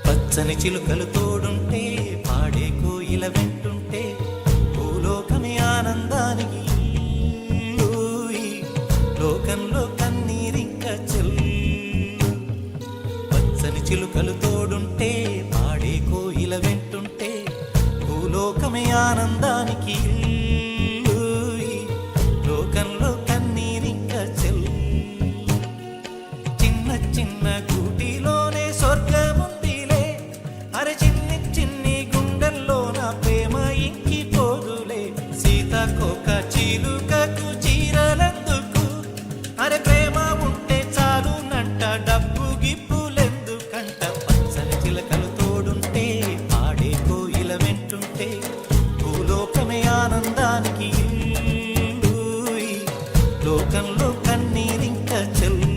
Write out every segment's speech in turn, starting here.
పచ్చని చిలుకలు తోడుంటే పాడే కోయిల వెంటుంటే భూలోకమే ఆనందానికి లోకంలో కన్నీరింక చెల్లు. పచ్చని చిలుకలు తోడుంటే పాడే కోయిల వెంటుంటే భూలోకమే ఆనందానికి లోకంలో కన్నీరింక చెల్లు. చిన్న చిన్న గూటిలోనే స్వర్గము చిన్ని చిన్ని గుండెల్లో నా ప్రేమ ఇంకి పోదులే. సీతాకోక చిలుకకు చీరలందుకు అరే ప్రేమ ఉంటే చాలునంట డబ్బు గిప్పులెందుకంట. పచ్చని చిలకలు తోడుంటే పాడే కోయిల వెంటుంటే భూలోకమే ఆనందానికి లోకంలో కన్నీరింక చెల్లు.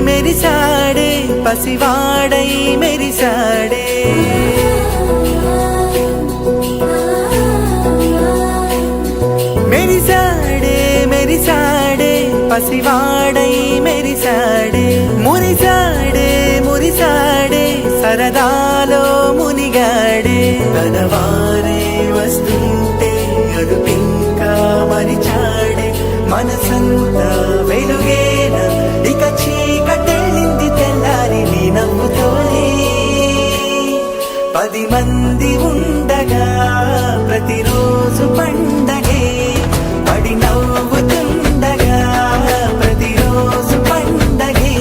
మెరిసాడే పసివాడై మెరిసాడే మెరిసాడే మెరిసాడే పసివాడై మెరిసాడే మురిసాడే మురిసాడే సరదాలో మునిగాడే తనవారే వస్తుంటే అదుపింకా మరిచాడే మనసంతా వెలుగేనా ఇక చీకటెళ్ళింది తెల్లారి నీ నవ్వుతోనే 10 మంది ఉండగా ప్రతిరోజు పండగే పడి నవ్వుతుండగా ప్రతిరోజు పండగే.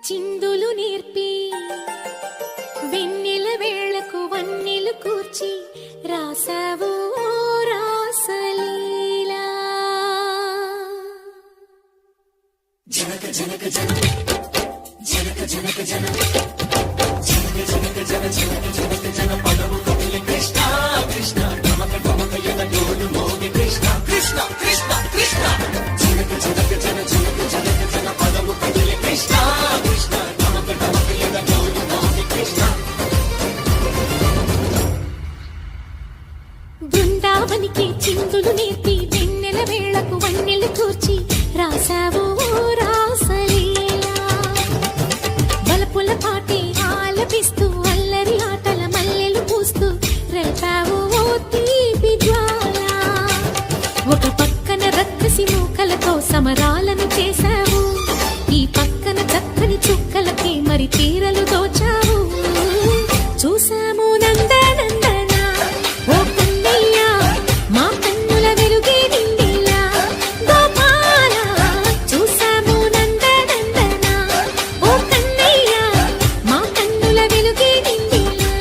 చిందులు నేర్పి వెన్నెల వేళకు వన్నెలు కూర్చి రాసావు రాసలీలా. జనక జనక జన జనక జనక జన చీరలు దోచావు చూసాము నందనందన ఓ కన్నయ్య మా కన్నుల వెలుగే నిండిలా గోపాల చూసాము నందనందన ఓ కన్నయ్య మా కన్నుల వెలుగే నిండిలా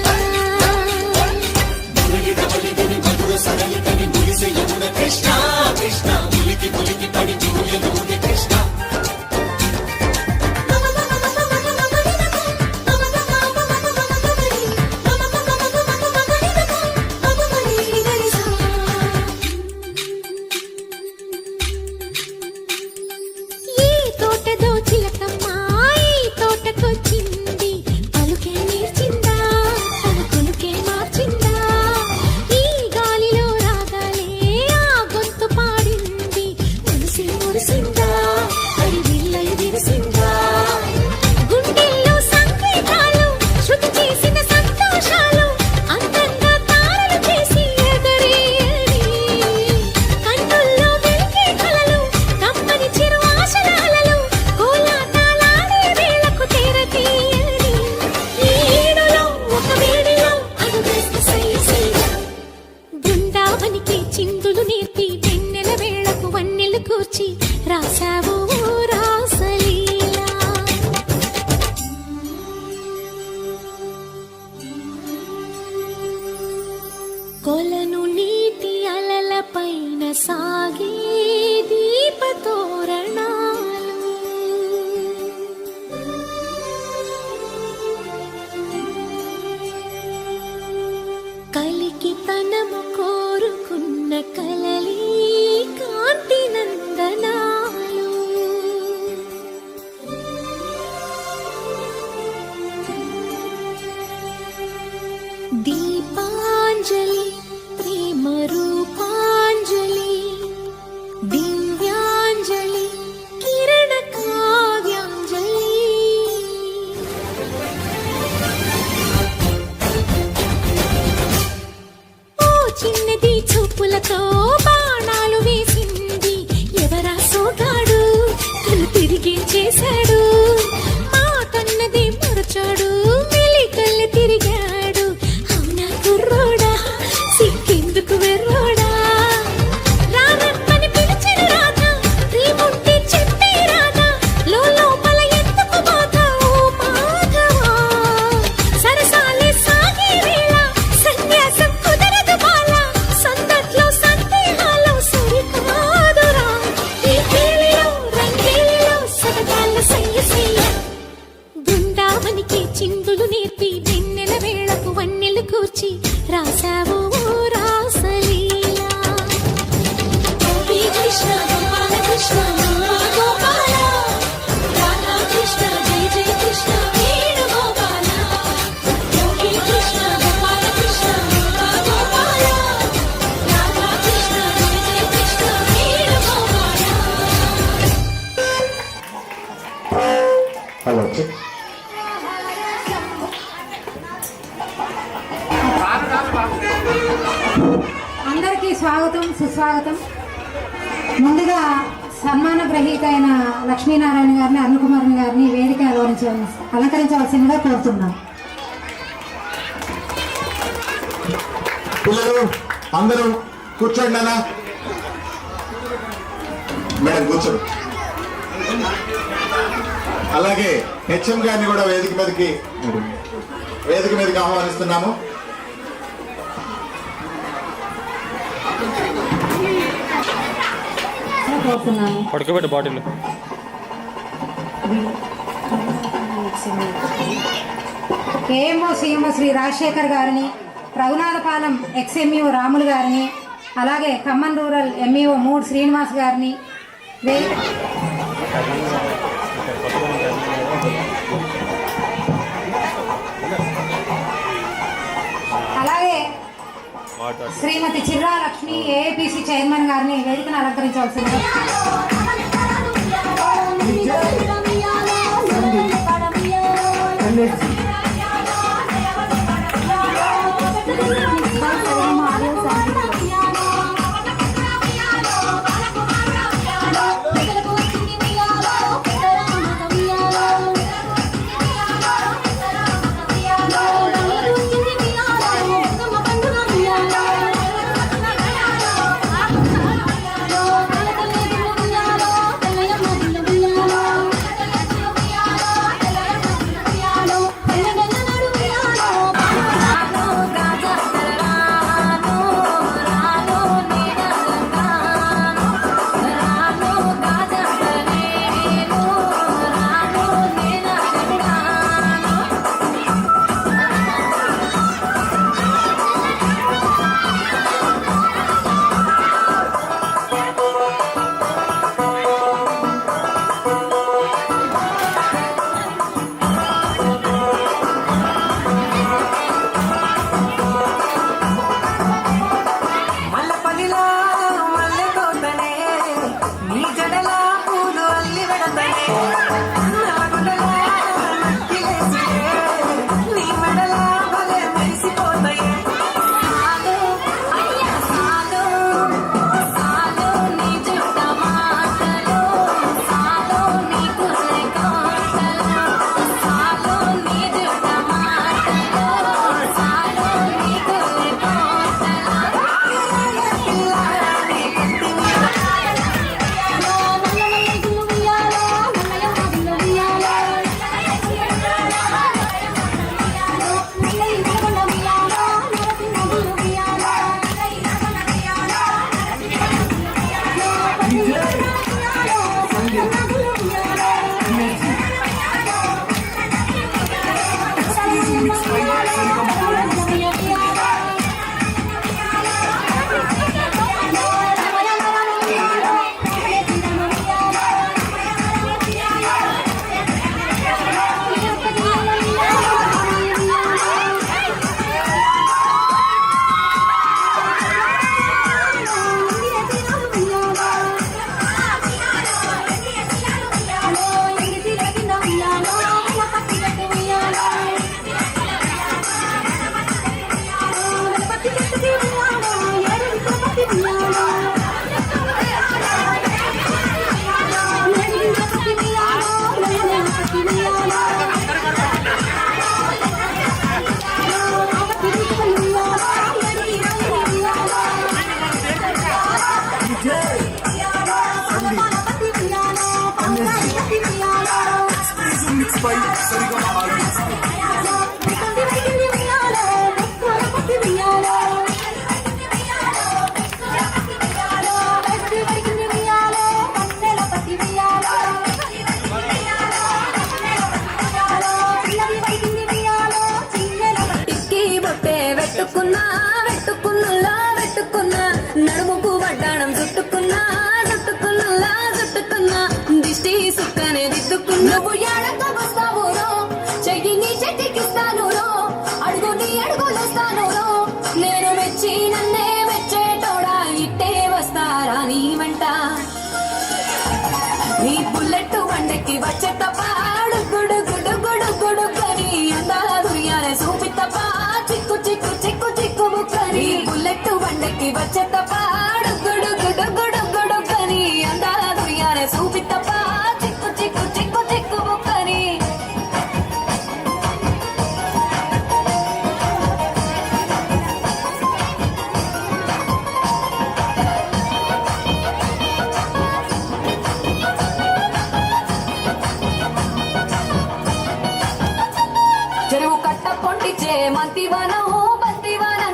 ఈ తోటదో చిలకమ్మ ఈ తోటకొచ్చింది పలుకే నేర్చిందా తన కొలుకే మార్చిందా ఈ గాలిలో రాగాలే ఆ గొంతు పాడింది మనసి మురిసిందా అది విల్లై విరిసిందా గుండెల్లో సంకేతాలు శృతి చేసిన సంతోషాలు అందంగా తారలు చేసి ఎగరేయని కన్నుల్లో వెలిగే కలలు కమ్మని చిరు ఆశల అలలు కోలాటాలాడే వేళకు తెరతీయని ఈ ఏడులో ఒక వేడిలో అడుగేస్తే సైసీగా బృందావనికి చిందులు నేర్పి వెన్నెల వేళకు వన్నెలు కూర్చి రాసావు రాసలీలా కొలను నీటి అలల పైన సాగే దీపతోరణాలు కలికి తనము కోరుకున్న కలలి కాంతి నందనాలు దీపాంజలి ప్రేమ రూపాంజలి దివ్యాంజలి కిరణ కావ్యాంజలి ఓ చిన్నది చూపులతో బాణాలు వేసింది ఎవరా సోగాడు తను తిరిగి చేశాడు మాటన్నది మరచాడు మెలికల్లి తిరిగాడు అవునా కుర్రోడా సిక్కెందుకు వెర్రోడా రారమ్మని పిలిచిన రాధా ప్రేముంటే చెప్పే రాధా లోపల ఎందుకు బాధ ఓ మాధవా సరసాలే సాగే వేళ సన్యాసం కుదరదు బాల సందట్లో సందేహాలు సరికాదురా ఈ కేళిలో రంగేలిలో సరదాల సయ్య బృందావనికి చిందులు నేర్పి వెన్నెల వేళకు వన్నెలు కూర్చి రాసావు రాసలీలా గోపీ కృష్ణ గోపాల కృష్ణ గోపాల రాధా కృష్ణ జయ జయ కృష్ణ వేణు గోపాల గోపీ కృష్ణ గోపాల కృష్ణ గోపాల రాధా కృష్ణ జయ జయ కృష్ణ వేణు గోపాల హలో అందరికీ స్వాగతం సుస్వాగతం. ముందుగా సన్మాన గ్రహీత అయిన లక్ష్మీనారాయణ గారిని అరుణ్ కుమార్ గారిని వేదిక అలంకరించవలసిందిగా కోరుతున్నాం. పిల్లలు అందరూ కూర్చోండి నాన్న. మేడం కూర్చోండి. అలాగే హెచ్ఎం గారిని కూడా వేదిక మీదకి ఆహ్వానిస్తున్నాము. కోరుతున్నాము. పడుకోబెట్టు bottle. AMO CMO Shri Rajasekhar గారిని, రఘునాథపాలెం ఎక్స్ఎంఈఓ రాములు గారిని, అలాగే ఖమ్మం రూరల్ ఎంఈఓ మూడు శ్రీనివాస్ గారిని అలాగే శ్రీమతి చిర్రా లక్ష్మి ఏఐపిసి చైర్మన్ గారిని వేదికను అలంకరించవలసిందిగా. వచ్చే తప్ప గుడు గుడు గుడు గుడు కని అందాల దుర్యానే చూపి తప్ప చిక్కు చిక్కు చిక్కు చిక్కు బుక్కని చెరువు కట్ట పొంటిచే మంతివనం బంతివనం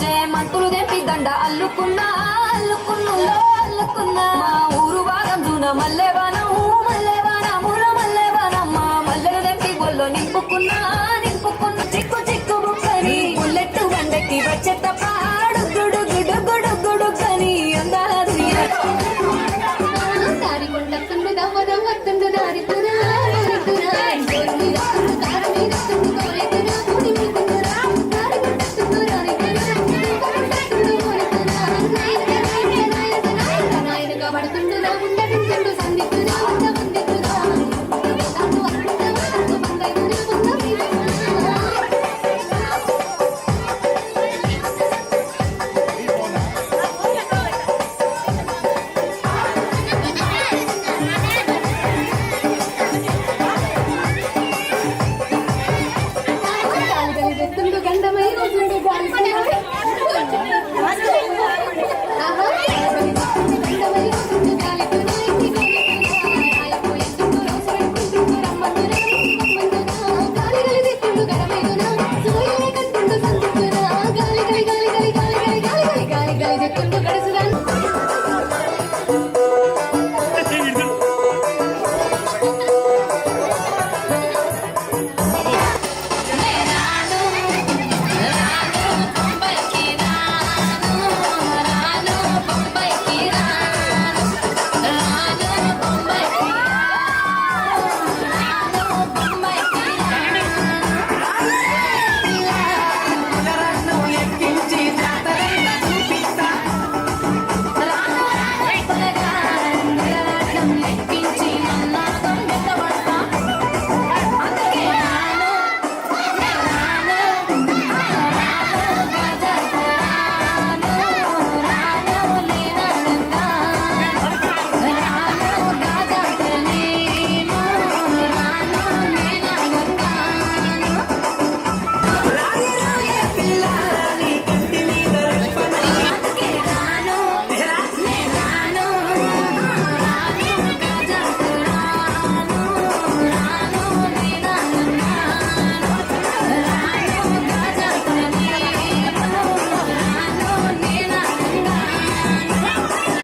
చే మంతులు తెంపి దండ అల్లుకున్నా అల్లుకున్నులో అల్లుకున్నా మా ఊరు భాగం జూన మల్లెవనం